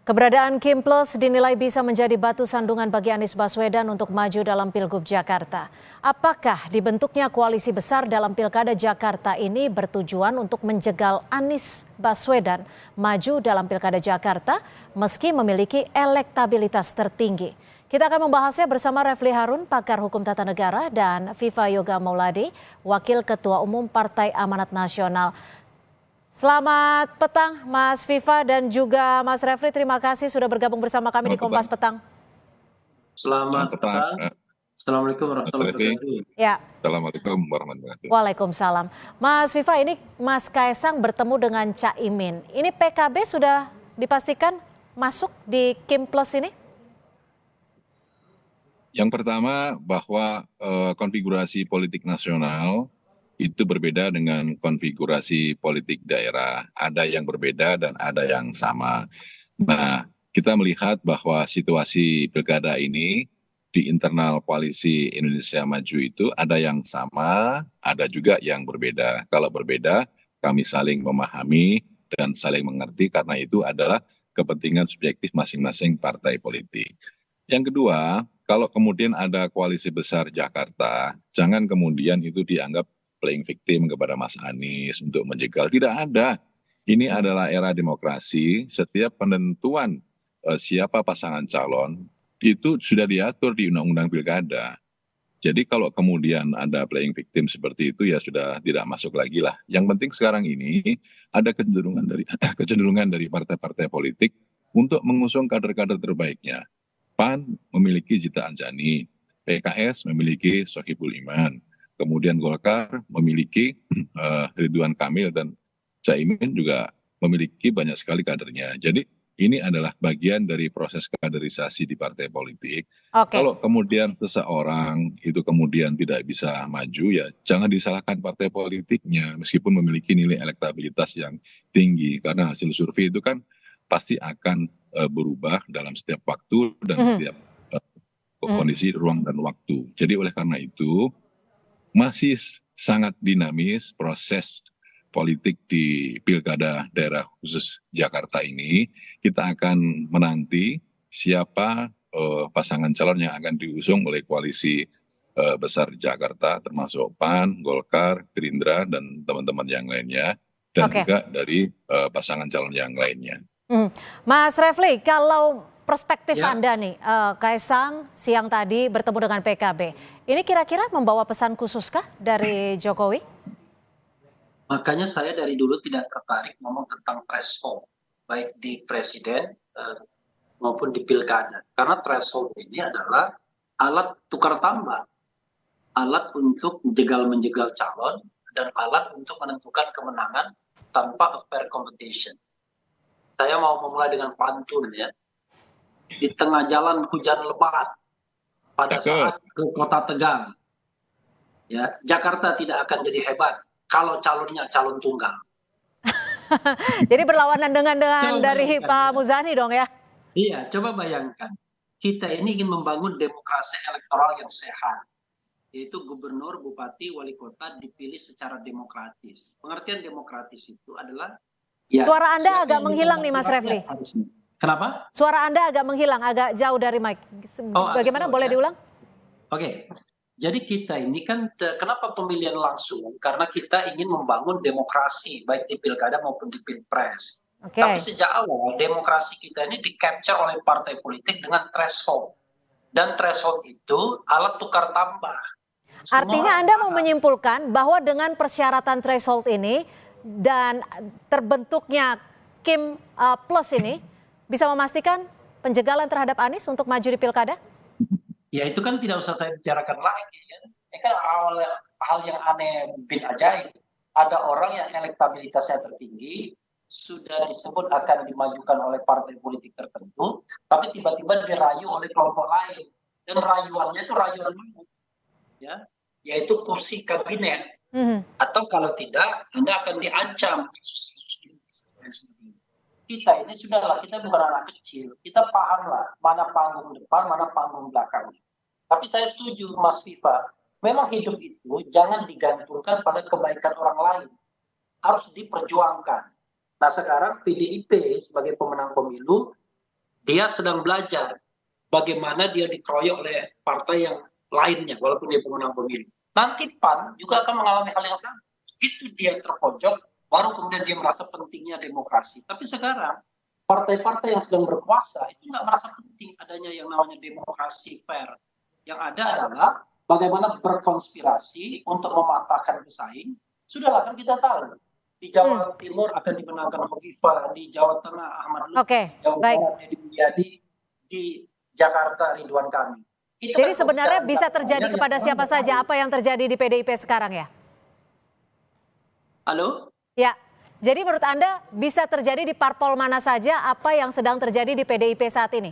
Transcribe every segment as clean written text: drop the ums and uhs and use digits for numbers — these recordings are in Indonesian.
Keberadaan Kim Plus dinilai bisa menjadi batu sandungan bagi Anies Baswedan untuk maju dalam Pilgub Jakarta. Apakah dibentuknya koalisi besar dalam Pilkada Jakarta ini bertujuan untuk menjegal Anies Baswedan maju dalam Pilkada Jakarta meski memiliki elektabilitas tertinggi? Kita akan membahasnya bersama Refli Harun, pakar hukum tata negara, dan Viva Yoga Mauladi, Wakil Ketua Umum Partai Amanat Nasional. Selamat petang Mas Viva dan juga Mas Refli, terima kasih sudah bergabung bersama kami di Kompas Petang. Selamat petang. Assalamualaikum warahmatullahi wabarakatuh. Ya. Assalamualaikum warahmatullahi wabarakatuh. Waalaikumsalam. Mas Viva, ini Mas Kaisang bertemu dengan Caimin. Ini PKB sudah dipastikan masuk di Kim Plus ini? Yang pertama bahwa konfigurasi politik nasional itu berbeda dengan konfigurasi politik daerah. Ada yang berbeda dan ada yang sama. Nah, kita melihat bahwa situasi pilkada ini di internal koalisi Indonesia Maju itu ada yang sama, ada juga yang berbeda. Kalau berbeda, kami saling memahami dan saling mengerti karena itu adalah kepentingan subjektif masing-masing partai politik. Yang kedua, kalau kemudian ada koalisi besar Jakarta, jangan kemudian itu dianggap playing victim kepada Mas Anies untuk menjegal. Tidak ada. Ini adalah era demokrasi. Setiap penentuan siapa pasangan calon itu sudah diatur di Undang-Undang Pilkada. Jadi kalau kemudian ada playing victim seperti itu ya sudah tidak masuk lagi lah. Yang penting sekarang ini ada kecenderungan dari partai-partai politik untuk mengusung kader-kader terbaiknya. PAN memiliki Zita Anjani, PKS memiliki Sohibul Iman, kemudian Golkar memiliki Ridwan Kamil dan Caimin juga memiliki banyak sekali kadernya. Jadi ini adalah bagian dari proses kaderisasi di partai politik. Kalau kemudian seseorang itu kemudian tidak bisa maju, ya jangan disalahkan partai politiknya meskipun memiliki nilai elektabilitas yang tinggi. Karena hasil survei itu kan pasti akan berubah dalam setiap waktu dan setiap kondisi ruang dan waktu. Jadi oleh karena itu masih sangat dinamis proses politik di pilkada daerah khusus Jakarta ini. Kita akan menanti siapa pasangan calon yang akan diusung oleh koalisi besar Jakarta, termasuk PAN, Golkar, Gerindra, dan teman-teman yang lainnya, dan juga dari pasangan calon yang lainnya. Mas Refli, kalau perspektif Anda nih, Kaisang siang tadi bertemu dengan PKB, ini kira-kira membawa pesan khususkah dari Jokowi? Makanya saya dari dulu tidak tertarik ngomong tentang threshold, baik di presiden maupun di pilkada. Karena threshold ini adalah alat tukar tambah, alat untuk menjegal calon, dan alat untuk menentukan kemenangan tanpa fair competition. Saya mau memulai dengan pantun ya. Di tengah jalan hujan lebat pada saat ke kota Tegal, ya Jakarta tidak akan jadi hebat kalau calonnya calon tunggal. Jadi berlawanan dengan dari Pak Muzani dong ya? Iya, coba bayangkan. Kita ini ingin membangun demokrasi elektoral yang sehat, yaitu gubernur, bupati, wali kota dipilih secara demokratis. Pengertian demokratis itu adalah ya, suara Anda agak menghilang nih Mas Refli. Kenapa? Suara Anda agak menghilang, agak jauh dari mic. Bagaimana, boleh diulang? Oke. Jadi kita ini kan kenapa pemilihan langsung? Karena kita ingin membangun demokrasi baik di pilkada maupun di pilpres. Tapi sejak awal demokrasi kita ini di-capture oleh partai politik dengan threshold. Dan threshold itu alat tukar tambah. Artinya Anda mau menyimpulkan bahwa dengan persyaratan threshold ini dan terbentuknya Kim Plus ini bisa memastikan penjegalan terhadap Anies untuk maju di pilkada? Ya itu kan tidak usah saya bicarakan lagi. Ya. Ini kan hal yang aneh bin ajaib. Ada orang yang elektabilitasnya tertinggi, sudah disebut akan dimajukan oleh partai politik tertentu, tapi tiba-tiba dirayu oleh kelompok lain. Dan rayuannya itu rayuan lembut, ya, yaitu kursi kabinet. Atau kalau tidak, Anda akan diancam. Kita ini sudahlah, kita bukan anak kecil. Kita pahamlah mana panggung depan, mana panggung belakang. Tapi saya setuju Mas Viva, memang hidup itu jangan digantungkan pada kebaikan orang lain. Harus diperjuangkan. Nah sekarang PDIP sebagai pemenang pemilu dia sedang belajar bagaimana dia dikeroyok oleh partai yang lainnya walaupun dia pemenang pemilu. Nanti PAN juga akan mengalami hal yang sama. Begitu dia terpojok, baru kemudian dia merasa pentingnya demokrasi. Tapi sekarang partai-partai yang sedang berkuasa itu nggak merasa penting adanya yang namanya demokrasi fair. Yang ada adalah bagaimana berkonspirasi untuk mematahkan pesaing. Sudahlah, kan kita tahu di Jawa Timur akan dimenangkan Hovifah, di Jawa Tengah Ahmad Lutfi, Oke, di Jawa baik. Barat Deddy Mulyadi, di Jakarta Ridwan Kamil. Itu Jadi kan sebenarnya pembicaraan bisa jangka terjadi panjang yang kepada orang siapa nggak saja tahu. apa yang terjadi di PDIP sekarang ya? Halo? Ya, jadi menurut Anda bisa terjadi di parpol mana saja apa yang sedang terjadi di PDIP saat ini?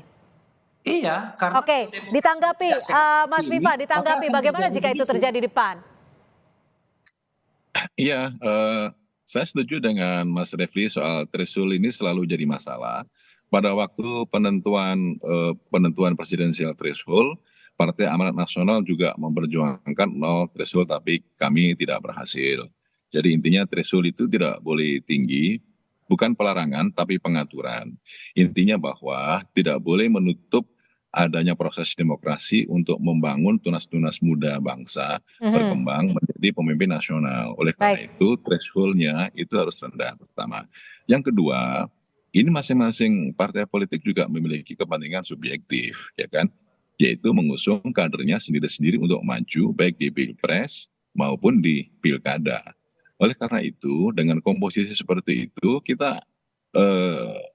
Iya, karena Oke, demokrasi ditanggapi tidak sehat Mas ini, Viva, maka ditanggapi akan bagaimana terjadi jika itu begitu. terjadi di PAN? Iya, saya setuju dengan Mas Refli soal threshold ini selalu jadi masalah. Pada waktu penentuan presidensial threshold, Partai Amanat Nasional juga memperjuangkan nol threshold, tapi kami tidak berhasil. Jadi intinya threshold itu tidak boleh tinggi, bukan pelarangan tapi pengaturan. Intinya bahwa tidak boleh menutup adanya proses demokrasi untuk membangun tunas-tunas muda bangsa berkembang menjadi pemimpin nasional. Oleh karena Baik. itu threshold-nya itu harus rendah pertama. Yang kedua, ini masing-masing partai politik juga memiliki kepentingan subjektif, ya kan? Yaitu mengusung kadernya sendiri-sendiri untuk maju baik di Pilpres maupun di Pilkada. Oleh karena itu, dengan komposisi seperti itu, kita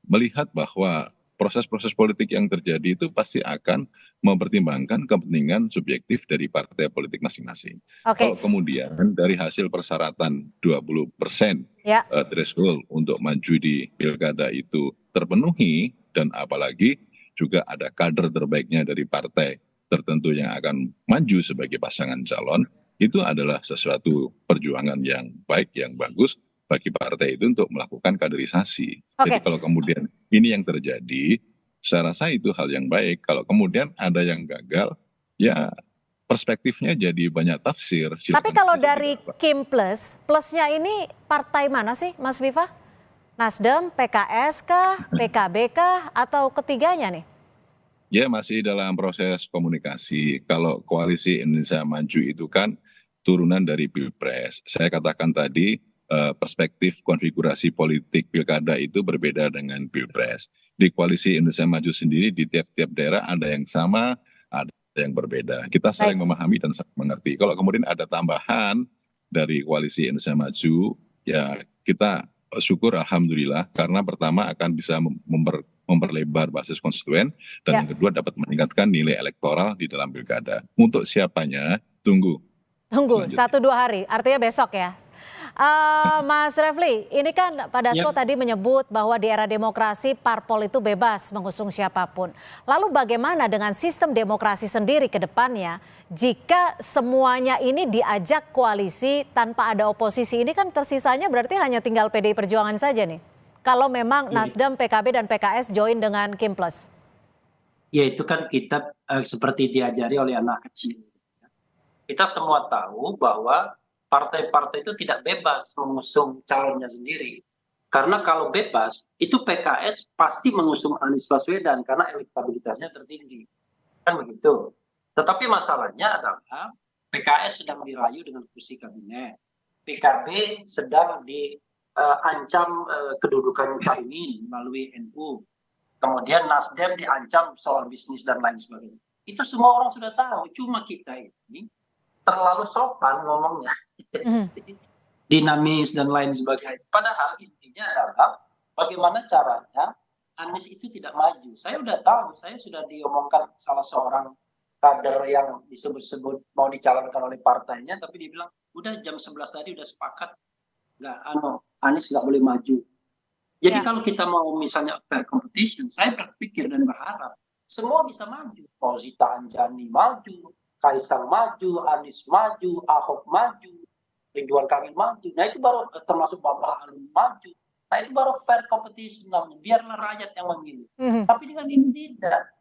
melihat bahwa proses-proses politik yang terjadi itu pasti akan mempertimbangkan kepentingan subjektif dari partai politik masing-masing. Oke, Kalau kemudian dari hasil persyaratan 20% ya. threshold untuk maju di pilkada itu terpenuhi, dan apalagi juga ada kader terbaiknya dari partai tertentu yang akan maju sebagai pasangan calon, itu adalah sesuatu perjuangan yang baik, yang bagus bagi partai itu untuk melakukan kaderisasi. Jadi Oke. kalau kemudian ini yang terjadi, saya rasa itu hal yang baik. Kalau kemudian ada yang gagal, ya perspektifnya jadi banyak tafsir. Tapi kalau dari Kim plusnya ini partai mana sih Mas Viva? Nasdem, PKS kah, PKB kah, atau ketiganya nih? Ya masih dalam proses komunikasi. Kalau koalisi Indonesia Maju itu kan turunan dari Pilpres. Saya katakan tadi perspektif konfigurasi politik pilkada itu berbeda dengan Pilpres. Di koalisi Indonesia Maju sendiri di tiap-tiap daerah ada yang sama, ada yang berbeda. Kita saling memahami dan saling mengerti. Kalau kemudian ada tambahan dari koalisi Indonesia Maju, ya kita syukur alhamdulillah karena pertama akan bisa memperlebar basis konstituen, dan yang kedua dapat meningkatkan nilai elektoral di dalam pilkada. Untuk siapanya, tunggu 1-2 hari, artinya besok ya. Mas Refli, ini kan Pak Dasko tadi menyebut bahwa di era demokrasi parpol itu bebas mengusung siapapun. Lalu bagaimana dengan sistem demokrasi sendiri ke depannya jika semuanya ini diajak koalisi tanpa ada oposisi? Ini kan tersisanya berarti hanya tinggal PDI Perjuangan saja nih. Kalau memang Nasdem, PKB dan PKS join dengan Kim Plus. Ya itu kan kita seperti diajari oleh anak kecil. Kita semua tahu bahwa partai-partai itu tidak bebas mengusung calonnya sendiri. Karena kalau bebas, itu PKS pasti mengusung Anies Baswedan karena elektabilitasnya tertinggi. Kan begitu. Tetapi masalahnya adalah PKS sedang dirayu dengan kursi kabinet. PKB sedang diancam kedudukan Caimin melalui NU. Kemudian Nasdem diancam soal bisnis dan lain sebagainya. Itu semua orang sudah tahu. Cuma kita ini terlalu sopan ngomongnya, dinamis dan lain sebagainya. Padahal intinya adalah bagaimana caranya Anies itu tidak maju. Saya udah tahu, saya sudah diomongkan salah seorang kader yang disebut-sebut mau dicalonkan oleh partainya, tapi dia bilang udah jam 11 tadi udah sepakat Anies nggak boleh maju. Jadi kalau kita mau misalnya fair competition, saya berpikir dan berharap semua bisa maju. Fauzita Anjani maju, Kaisang maju, Anies maju, Ahok maju, Ridwan Kamil maju. Nah itu baru termasuk Bapak Alun maju. Nah itu baru fair competition namanya. Biarlah rakyat yang memilih. Tapi dengan ini tidak.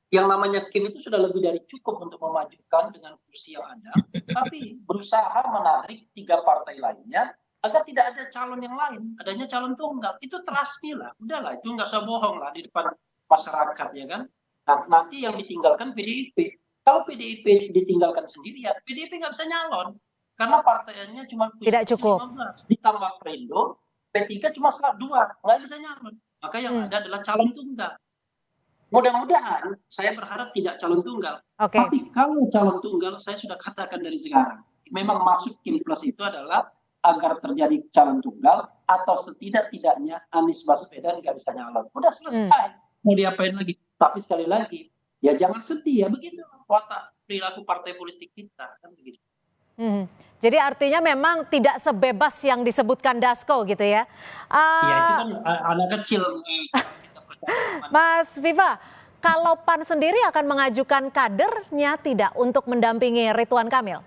Yang namanya Kim itu sudah lebih dari cukup untuk memajukan dengan kursi yang ada. Tapi berusaha menarik 3 partai lainnya agar tidak ada calon yang lain. Adanya calon tunggal. Itu trust me lah. Udahlah itu nggak usah bohong lah di depan masyarakat, ya kan. Nah, nanti yang ditinggalkan PDIP. Kalau PDIP ditinggalkan sendirian, PDIP nggak bisa nyalon karena partainya cuma punya Tidak kursi cukup. 15, ditambah Perindo, P3 cuma 2, nggak bisa nyalon. Maka yang Hmm, ada adalah calon tunggal. Mudah-mudahan saya berharap tidak calon tunggal. Oke. Tapi kalau calon tunggal, saya sudah katakan dari sekarang, memang maksud Kim Plus itu adalah agar terjadi calon tunggal atau setidak-tidaknya Anies Baswedan nggak bisa nyalon. Udah Hmm, selesai. Mau diapain lagi? Tapi sekali lagi, ya jangan sedih ya, begitu watak perilaku partai politik kita kan begitu. hmm. Jadi artinya memang tidak sebebas yang disebutkan Dasko gitu ya. Ya itu Ah, kan anak kecil kalau kita percaya dengan Mas Viva, kalau PAN sendiri akan mengajukan kadernya tidak untuk mendampingi Ridwan Kamil?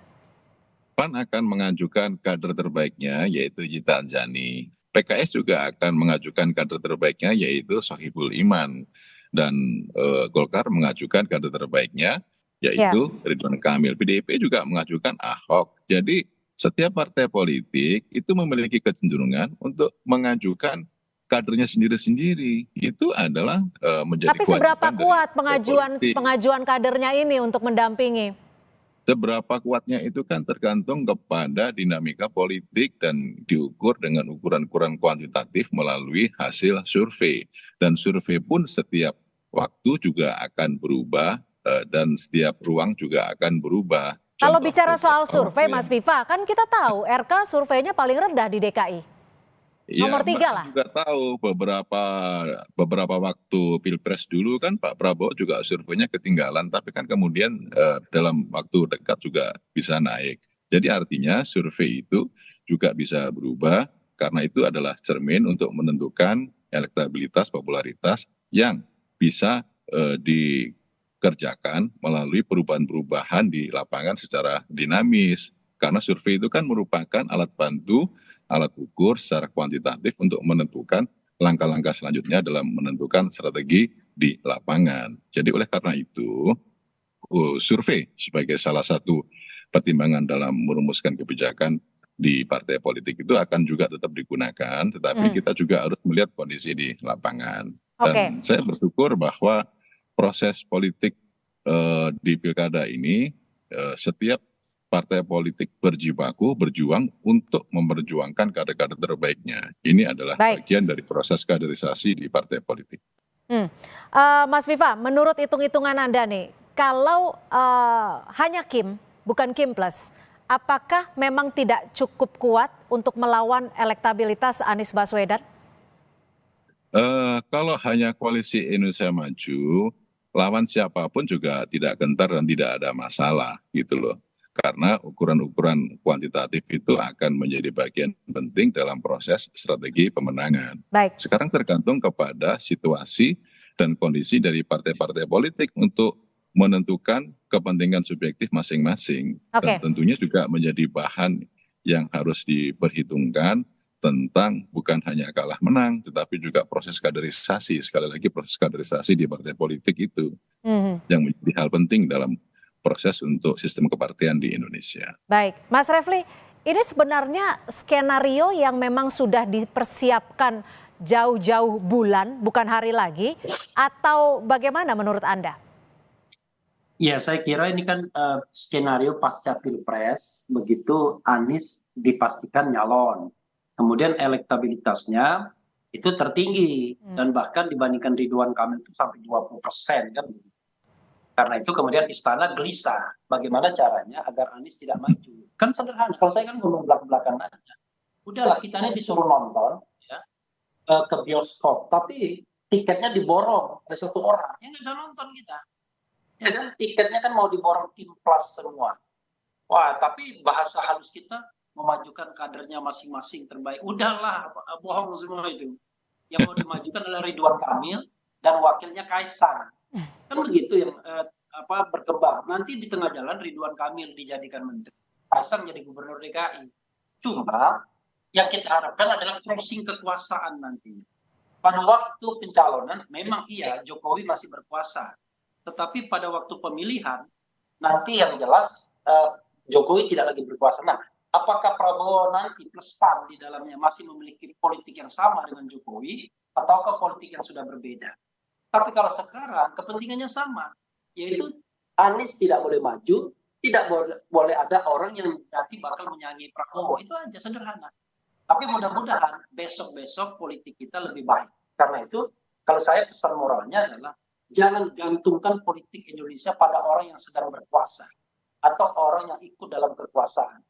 PAN akan mengajukan kader terbaiknya yaitu Zita Anjani. PKS juga akan mengajukan kader terbaiknya yaitu Sohibul Iman. Dan Golkar mengajukan kader terbaiknya Ya. yaitu Ridwan Kamil. PDIP juga mengajukan Ahok. Jadi setiap partai politik itu memiliki kecenderungan untuk mengajukan kadernya sendiri-sendiri. Itu adalah menjadi Tapi seberapa kewajiban dari kuat partai politik. pengajuan kadernya ini untuk mendampingi? Seberapa kuatnya itu kan tergantung kepada dinamika politik dan diukur dengan ukuran-ukuran kuantitatif melalui hasil survei. Dan survei pun setiap waktu juga akan berubah dan setiap ruang juga akan berubah. Kalau Contoh bicara soal beberapa survei, waktu yang Mas Viva, kan kita tahu RK surveinya paling rendah di DKI. ya, Nomor Mbak 3 kan lah. juga tahu beberapa waktu Pilpres dulu kan Pak Prabowo juga surveinya ketinggalan, tapi kan kemudian dalam waktu dekat juga bisa naik. Jadi artinya survei itu juga bisa berubah karena itu adalah cermin untuk menentukan elektabilitas, popularitas yang bisa dikerjakan melalui perubahan-perubahan di lapangan secara dinamis. Karena survei itu kan merupakan alat bantu, alat ukur secara kuantitatif untuk menentukan langkah-langkah selanjutnya dalam menentukan strategi di lapangan. Jadi oleh karena itu, survei sebagai salah satu pertimbangan dalam merumuskan kebijakan di partai politik itu akan juga tetap digunakan, tetapi Hmm, kita juga harus melihat kondisi di lapangan. Oke. Dan saya bersyukur bahwa proses politik di pilkada ini setiap partai politik berjibaku berjuang untuk memperjuangkan kader-kader terbaiknya. Ini adalah Baik. bagian dari proses kaderisasi di partai politik. Hmm. Mas Viva, menurut hitung-hitungan Anda nih, kalau hanya Kim, bukan Kim Plus, apakah memang tidak cukup kuat untuk melawan elektabilitas Anies Baswedan? Kalau hanya koalisi Indonesia Maju, lawan siapapun juga tidak gentar dan tidak ada masalah gitu loh. Karena ukuran-ukuran kuantitatif itu akan menjadi bagian penting dalam proses strategi pemenangan. Baik. Sekarang tergantung kepada situasi dan kondisi dari partai-partai politik untuk menentukan kepentingan subjektif masing-masing. Dan Oke. tentunya juga menjadi bahan yang harus diperhitungkan tentang bukan hanya kalah menang, tetapi juga proses kaderisasi. Sekali lagi proses kaderisasi di partai politik itu Mhm. yang menjadi hal penting dalam proses untuk sistem kepartian di Indonesia. Baik, Mas Refli, ini sebenarnya skenario yang memang sudah dipersiapkan jauh-jauh bulan, bukan hari lagi, atau bagaimana menurut Anda? ya, saya kira ini kan skenario pasca Pilpres, begitu Anies dipastikan nyalon. Kemudian elektabilitasnya itu tertinggi Hmm. dan bahkan dibandingkan Ridwan Kamil itu sampai 20% kan. Karena itu kemudian istana gelisah bagaimana caranya agar Anies tidak maju. Kan sederhana, kalau saya kan ngomong belak-belakan aja. Udahlah kita ini disuruh nonton ya, ke bioskop, tapi tiketnya diborong oleh satu orang, ya nggak bisa nonton kita. Ya kan, tiketnya kan mau diborong tim plus semua. Wah, tapi bahasa halus kita memajukan kadernya masing-masing terbaik. Udahlah, bohong semua itu. Yang mau dimajukan adalah Ridwan Kamil dan wakilnya Kaisang. Kan begitu yang berkembang. Nanti di tengah jalan Ridwan Kamil dijadikan menteri, Kaisang jadi gubernur DKI. Cuma yang kita harapkan adalah crossing kekuasaan nantinya. Pada waktu pencalonan memang iya Jokowi masih berkuasa, tetapi pada waktu pemilihan nanti yang jelas Jokowi tidak lagi berkuasa. Nah, apakah Prabowo nanti plus PAN di dalamnya masih memiliki politik yang sama dengan Jokowi ataukah politik yang sudah berbeda? Tapi kalau sekarang kepentingannya sama, yaitu Anies tidak boleh maju, tidak boleh ada orang yang nanti bakal menyanyi Prabowo. Itu aja sederhana. Tapi mudah-mudahan besok-besok politik kita lebih baik. Karena itu kalau saya pesan moralnya adalah jangan gantungkan politik Indonesia pada orang yang sedang berkuasa atau orang yang ikut dalam kekuasaan.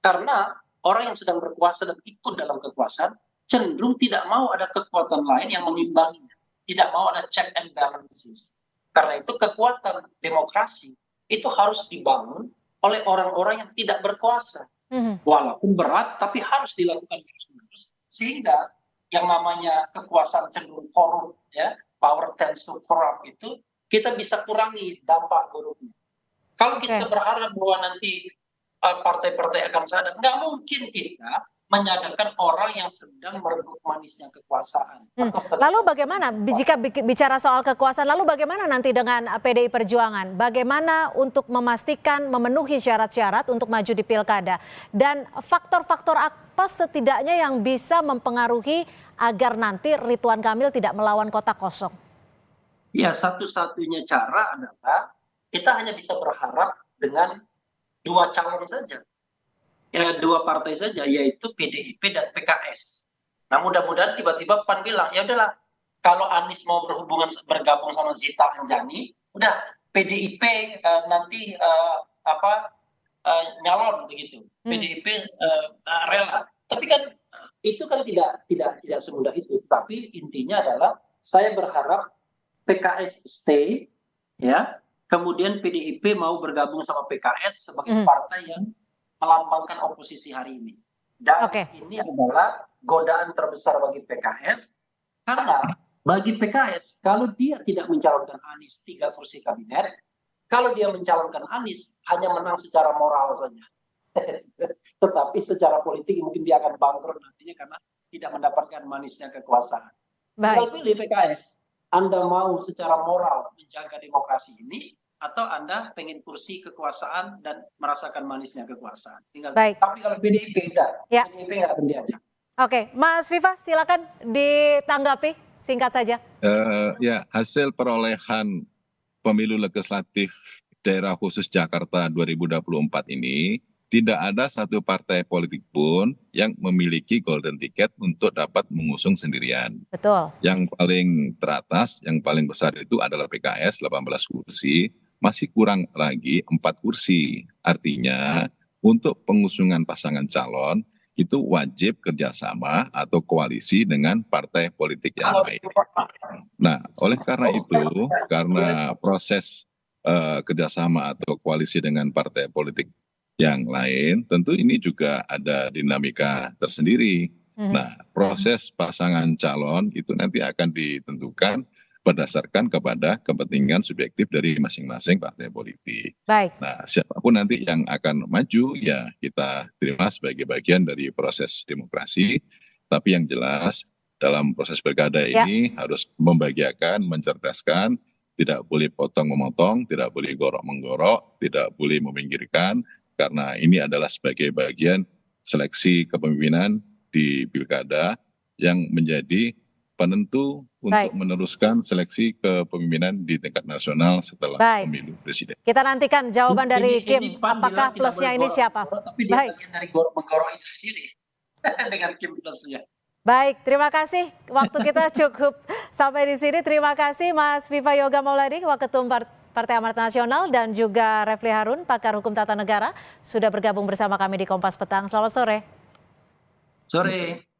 Karena orang yang sedang berkuasa dan ikut dalam kekuasaan cenderung tidak mau ada kekuatan lain yang mengimbanginya. Tidak mau ada check and balances. Karena itu kekuatan demokrasi itu harus dibangun oleh orang-orang yang tidak berkuasa. Walaupun berat, tapi harus dilakukan terus-menerus. Sehingga yang namanya kekuasaan cenderung korup, ya, power tends to corrupt itu, kita bisa kurangi dampak buruknya. Kalau kita berharap bahwa nanti partai-partai akan sadar, nggak mungkin kita menyadarkan orang yang sedang merebut manisnya kekuasaan. Lalu bagaimana jika bicara soal kekuasaan, lalu bagaimana nanti dengan PDI Perjuangan? Bagaimana untuk memastikan memenuhi syarat-syarat untuk maju di pilkada? Dan faktor-faktor apa setidaknya yang bisa mempengaruhi agar nanti Ridwan Kamil tidak melawan kota kosong? Ya, satu-satunya cara adalah kita hanya bisa berharap dengan dua calon saja. Ya, dua partai saja, yaitu PDIP dan PKS. Nah, mudah-mudahan tiba-tiba PAN bilang, ya udahlah, kalau Anies mau bergabung sama Zita Anjani, udah PDIP nanti nyalon begitu. PDIP rela. Tapi kan itu kan tidak semudah itu. Tapi intinya adalah saya berharap PKS stay, ya. Kemudian PDIP mau bergabung sama PKS sebagai partai yang melambangkan oposisi hari ini. Dan ini adalah godaan terbesar bagi PKS, karena bagi PKS, kalau dia tidak mencalonkan Anies 3 kursi kabinet, kalau dia mencalonkan Anies hanya menang secara moral saja. Tetapi secara politik mungkin dia akan bangkrut nantinya karena tidak mendapatkan manisnya kekuasaan. Tinggal pilih PKS, Anda mau secara moral menjaga demokrasi ini, atau Anda pengen kursi kekuasaan dan merasakan manisnya kekuasaan. Tapi kalau PDIP enggak, PDIP nggak akan diajak. Oke, Mas Viva silakan ditanggapi singkat saja. Ya, hasil perolehan pemilu legislatif daerah khusus Jakarta 2024 ini tidak ada satu partai politik pun yang memiliki golden ticket untuk dapat mengusung sendirian. Betul. Yang paling teratas, yang paling besar itu adalah PKS 18 kursi. Masih kurang lagi 4 kursi. Artinya untuk pengusungan pasangan calon itu wajib kerjasama atau koalisi dengan partai politik yang lain. Nah, oleh karena itu, karena proses kerjasama atau koalisi dengan partai politik yang lain, tentu ini juga ada dinamika tersendiri. Nah, proses pasangan calon itu nanti akan ditentukan berdasarkan kepada kepentingan subjektif dari masing-masing partai politik. Nah, siapapun nanti yang akan maju, ya kita terima sebagai bagian dari proses demokrasi. Tapi yang jelas dalam proses pilkada ini harus membahagiakan, mencerdaskan, tidak boleh potong-memotong, tidak boleh gorok-menggorok, tidak boleh meminggirkan, karena ini adalah sebagai bagian seleksi kepemimpinan di pilkada yang menjadi penentu untuk meneruskan seleksi kepemimpinan di tingkat nasional setelah pemilu presiden. Kita nantikan jawaban dari Kim, apakah plusnya ini siapa? Tapi dia bagian dari gorok-menggorok itu sendiri dengan Kim plusnya. Baik, terima kasih. Waktu kita cukup sampai di sini. Terima kasih Mas Viva Yoga Mauladi, Waketum Partai Amanat Nasional, dan juga Refli Harun, pakar hukum tata negara, sudah bergabung bersama kami di Kompas Petang. Selamat sore. Sore.